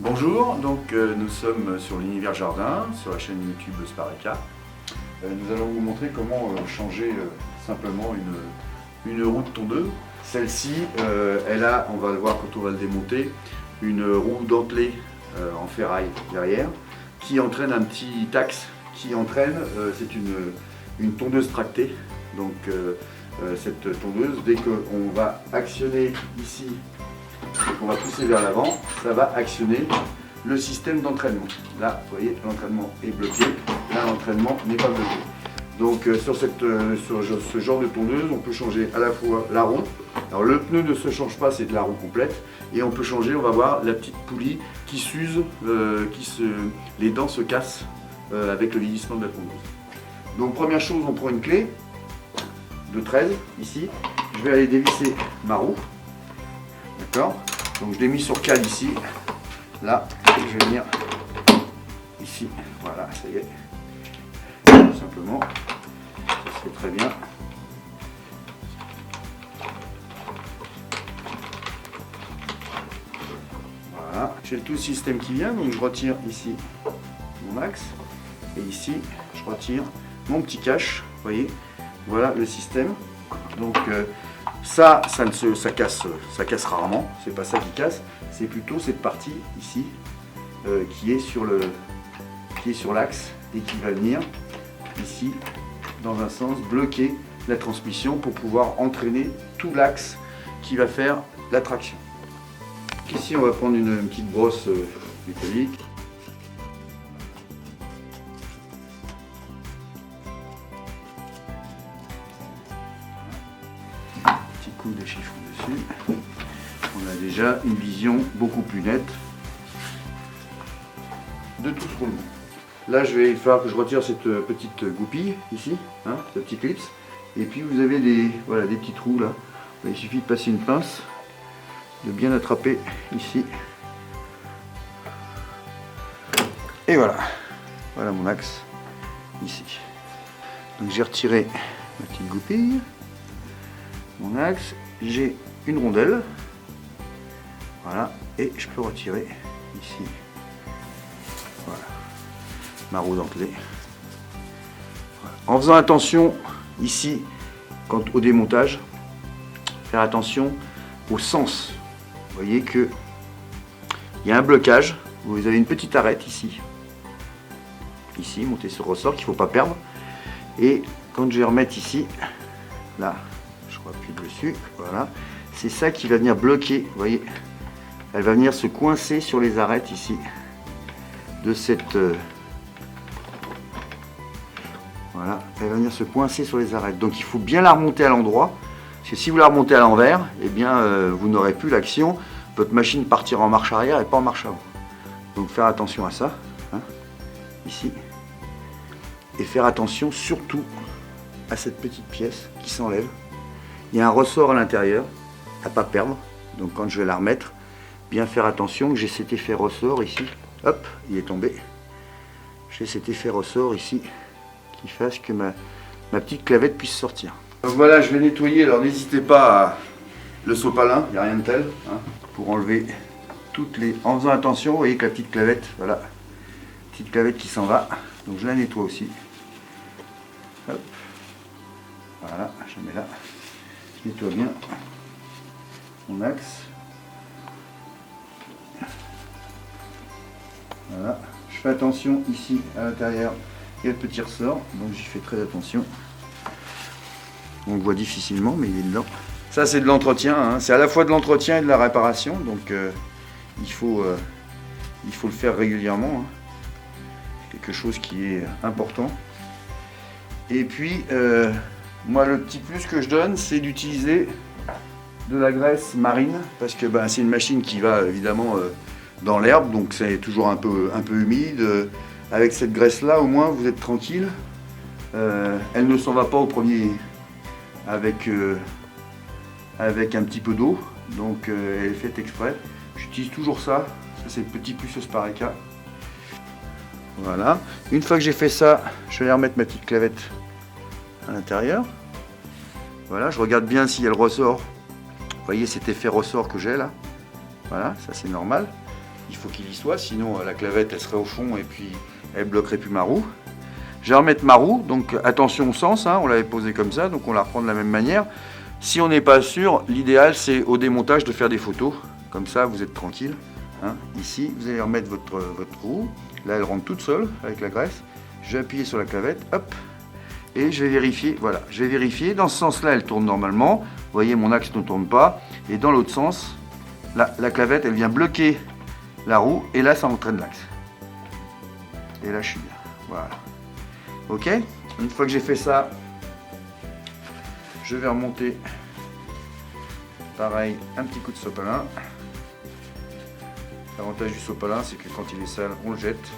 Bonjour, donc nous sommes sur l'univers jardin, sur la chaîne YouTube Spareka. Nous allons vous montrer comment changer simplement une roue de tondeuse. Celle-ci, elle a, on va le voir quand on va le démonter, une roue dentelée en ferraille derrière qui entraîne un petit axe qui entraîne, c'est une tondeuse tractée. Donc cette tondeuse, dès qu'on va actionner ici, on va pousser vers l'avant, ça va actionner le système d'entraînement. Là, vous voyez, l'entraînement est bloqué, là l'entraînement n'est pas bloqué. Donc sur ce genre de tondeuse, on peut changer à la fois la roue. Alors le pneu ne se change pas, c'est de la roue complète. Et on peut changer, on va voir, la petite poulie qui s'use, les dents se cassent avec le vieillissement de la tondeuse. Donc première chose, on prend une clé de 13 ici. Je vais aller dévisser ma roue. D'accord. Donc je l'ai mis sur cale ici. Là, je vais venir ici. Voilà, ça y est. Tout simplement. Ça se fait très bien. Voilà. J'ai tout le système qui vient. Donc je retire ici mon axe. Et ici, je retire mon petit cache. Vous voyez. Voilà le système. Donc ça casse rarement, c'est pas ça qui casse, c'est plutôt cette partie ici qui est sur l'axe et qui va venir ici dans un sens bloquer la transmission pour pouvoir entraîner tout l'axe qui va faire la traction. Ici on va prendre une petite brosse métallique. Coup de chiffon dessus, on a déjà une vision beaucoup plus nette de tout ce roulement. Là, il va falloir que je retire cette petite goupille ici, hein, cette petite ellipse, et puis vous avez des petits trous là. Il suffit de passer une pince, de bien attraper ici, et voilà mon axe ici. Donc j'ai retiré ma petite goupille. Mon axe, j'ai une rondelle, voilà, et je peux retirer ici, voilà, ma roue dentelée. Voilà. En faisant attention ici, au démontage, faire attention au sens. Vous voyez que il y a un blocage, vous avez une petite arête ici, montée sur ressort qu'il ne faut pas perdre, et quand je vais remettre ici, là, appuie dessus, voilà, c'est ça qui va venir bloquer, vous voyez, elle va venir se coincer sur les arêtes ici de cette voilà, elle va venir se coincer sur les arêtes, donc il faut bien la remonter à l'endroit, parce que si vous la remontez à l'envers, eh bien vous n'aurez plus l'action, votre machine partira en marche arrière et pas en marche avant. Donc faire attention à ça, hein, ici, et faire attention surtout à cette petite pièce qui s'enlève. Il y a un ressort à l'intérieur, à ne pas perdre. Donc quand je vais la remettre, bien faire attention que j'ai cet effet ressort ici. Hop, il est tombé. J'ai cet effet ressort ici qui fasse que ma petite clavette puisse sortir. Donc voilà, je vais nettoyer. Alors n'hésitez pas à le sopalin, il n'y a rien de tel, hein, pour enlever toutes les... En faisant attention, vous voyez que la petite clavette, voilà, petite clavette qui s'en va. Donc je la nettoie aussi. Hop. Voilà, je mets là. Je nettoie bien mon axe. Voilà. Je fais attention ici à l'intérieur, il y a le petit ressort, donc j'y fais très attention. On le voit difficilement, mais il est dedans. Ça c'est de l'entretien, hein. C'est à la fois de l'entretien et de la réparation, donc il faut le faire régulièrement. Hein. Quelque chose qui est important. Et puis moi, le petit plus que je donne, c'est d'utiliser de la graisse marine, parce que c'est une machine qui va évidemment dans l'herbe, donc c'est toujours un peu humide. Avec cette graisse-là, au moins, vous êtes tranquille. Elle ne s'en va pas au premier avec un petit peu d'eau, donc elle est faite exprès. J'utilise toujours ça. Ça, c'est le petit plus Spareka. Voilà. Une fois que j'ai fait ça, je vais aller remettre ma petite clavette à l'intérieur. Voilà, je regarde bien s'il y a le ressort. Vous voyez cet effet ressort que j'ai là. Voilà, ça c'est normal. il faut qu'il y soit, sinon la clavette elle serait au fond et puis elle bloquerait plus ma roue. Je vais remettre ma roue, donc attention au sens, hein, on l'avait posé comme ça, donc on la reprend de la même manière. Si on n'est pas sûr, l'idéal c'est au démontage de faire des photos, comme ça vous êtes tranquille. Hein. Ici, vous allez remettre votre roue, là elle rentre toute seule avec la graisse. Je vais appuyer sur la clavette, hop, et je vais vérifier, voilà, je vais vérifier, dans ce sens-là elle tourne normalement, vous voyez mon axe ne tourne pas, et dans l'autre sens, là, la clavette elle vient bloquer la roue, et là ça entraîne l'axe. Et là je suis bien, voilà. Ok, une fois que j'ai fait ça, je vais remonter, pareil, un petit coup de sopalin. L'avantage du sopalin, c'est que quand il est sale, on le jette.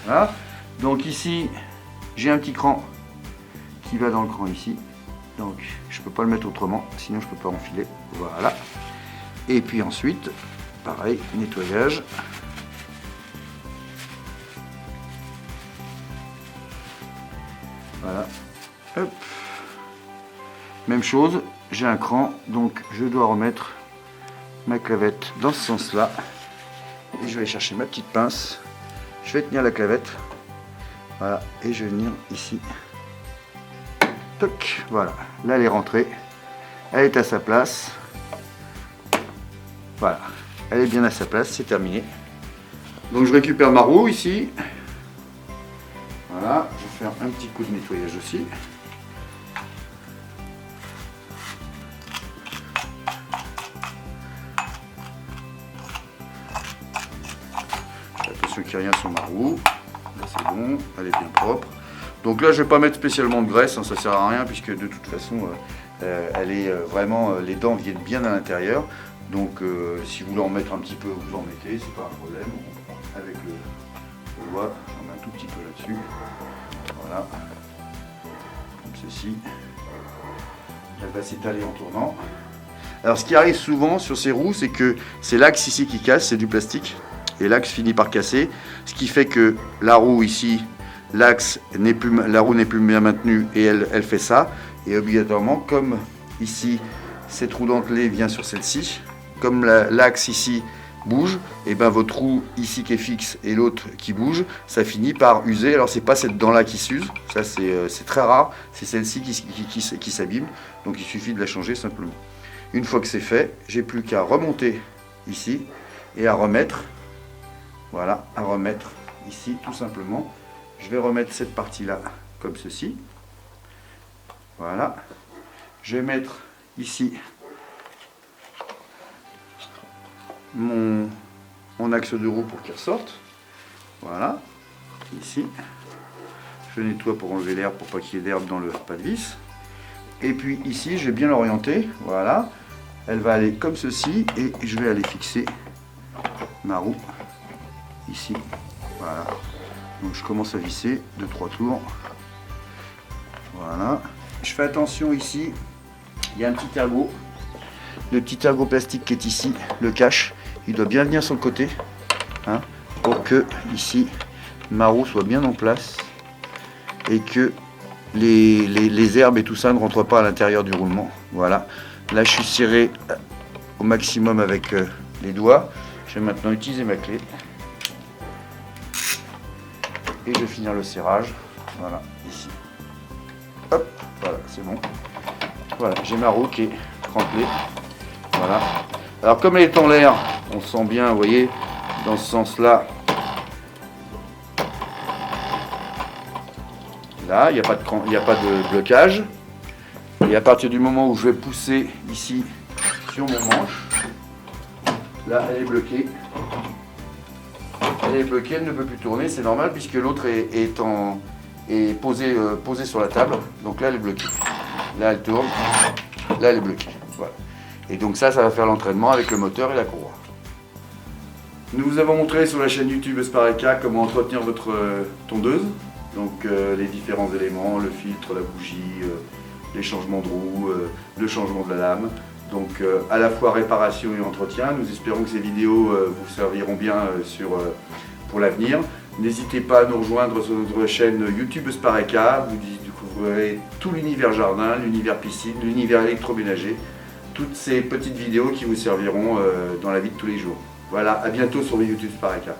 Voilà, donc ici, j'ai un petit cran qui va dans le cran ici. Donc, je ne peux pas le mettre autrement, sinon je ne peux pas enfiler. Voilà. Et puis ensuite, pareil, nettoyage. Voilà. Hop. Même chose, j'ai un cran, donc je dois remettre ma clavette dans ce sens-là. Et je vais aller chercher ma petite pince. Je vais tenir la clavette. Voilà. Et je vais venir ici. Toc. Voilà. Là, elle est rentrée. Elle est à sa place. Voilà. Elle est bien à sa place. C'est terminé. Donc, je récupère ma roue ici. Voilà. Je vais faire un petit coup de nettoyage aussi. Attention qu'il n'y ait rien sur ma roue. Là c'est bon, elle est bien propre. Donc là je ne vais pas mettre spécialement de graisse, hein, ça ne sert à rien puisque de toute façon elle est vraiment, les dents viennent bien à l'intérieur. Donc si vous voulez en mettre un petit peu, vous en mettez, c'est pas un problème. On prend avec le doigt, j'en mets un tout petit peu là-dessus. Voilà. Comme ceci. Elle va s'étaler en tournant. Alors ce qui arrive souvent sur ces roues, c'est que c'est l'axe ici qui casse, c'est du plastique. Et l'axe finit par casser, ce qui fait que la roue ici, l'axe n'est plus, la roue n'est plus bien maintenue et elle fait ça. Et obligatoirement, comme ici, cette roue dentelée vient sur celle-ci, comme l'axe ici bouge, et ben votre roue ici qui est fixe et l'autre qui bouge, ça finit par user. Alors c'est pas cette dent-là qui s'use, ça c'est très rare, c'est celle-ci qui s'abîme. Donc il suffit de la changer simplement. Une fois que c'est fait, j'ai plus qu'à remonter ici et à remettre. Voilà, à remettre ici tout simplement. Je vais remettre cette partie-là comme ceci. Voilà. Je vais mettre ici mon axe de roue pour qu'il ressorte. Voilà. Ici. Je nettoie pour enlever l'herbe pour pas qu'il y ait d'herbe dans le pas de vis. Et puis ici, je vais bien l'orienter. Voilà. Elle va aller comme ceci et je vais aller fixer ma roue. Ici, voilà. Donc je commence à visser 2-3 tours. Voilà. Je fais attention ici. Il y a un petit ergot. Le petit ergot plastique qui est ici, le cache. Il doit bien venir sur le côté, hein, pour que ici ma roue soit bien en place et que les herbes et tout ça ne rentrent pas à l'intérieur du roulement. Voilà. Là je suis serré au maximum avec les doigts. Je vais maintenant utiliser ma clé. Et je vais finir le serrage, voilà, ici. Hop, voilà, c'est bon. Voilà, j'ai ma roue qui est trempée. Voilà. Alors comme elle est en l'air, on sent bien, vous voyez, dans ce sens-là. Là, il n'y a pas de blocage. Et à partir du moment où je vais pousser ici sur mon manche, là, elle est bloquée. Elle est bloquée, elle ne peut plus tourner, c'est normal puisque l'autre est posée sur la table. Donc là elle est bloquée. Là elle tourne, là elle est bloquée. Voilà. Et donc ça va faire l'entraînement avec le moteur et la courroie. Nous vous avons montré sur la chaîne YouTube Espareka comment entretenir votre tondeuse. Donc les différents éléments, le filtre, la bougie, les changements de roue, le changement de la lame. Donc à la fois réparation et entretien. Nous espérons que ces vidéos vous serviront bien pour l'avenir. N'hésitez pas à nous rejoindre sur notre chaîne YouTube Espareka. Vous Vous avez tout l'univers jardin, l'univers piscine, l'univers électroménager, toutes ces petites vidéos qui vous serviront dans la vie de tous les jours. Voilà, à bientôt sur YouTube Spareka.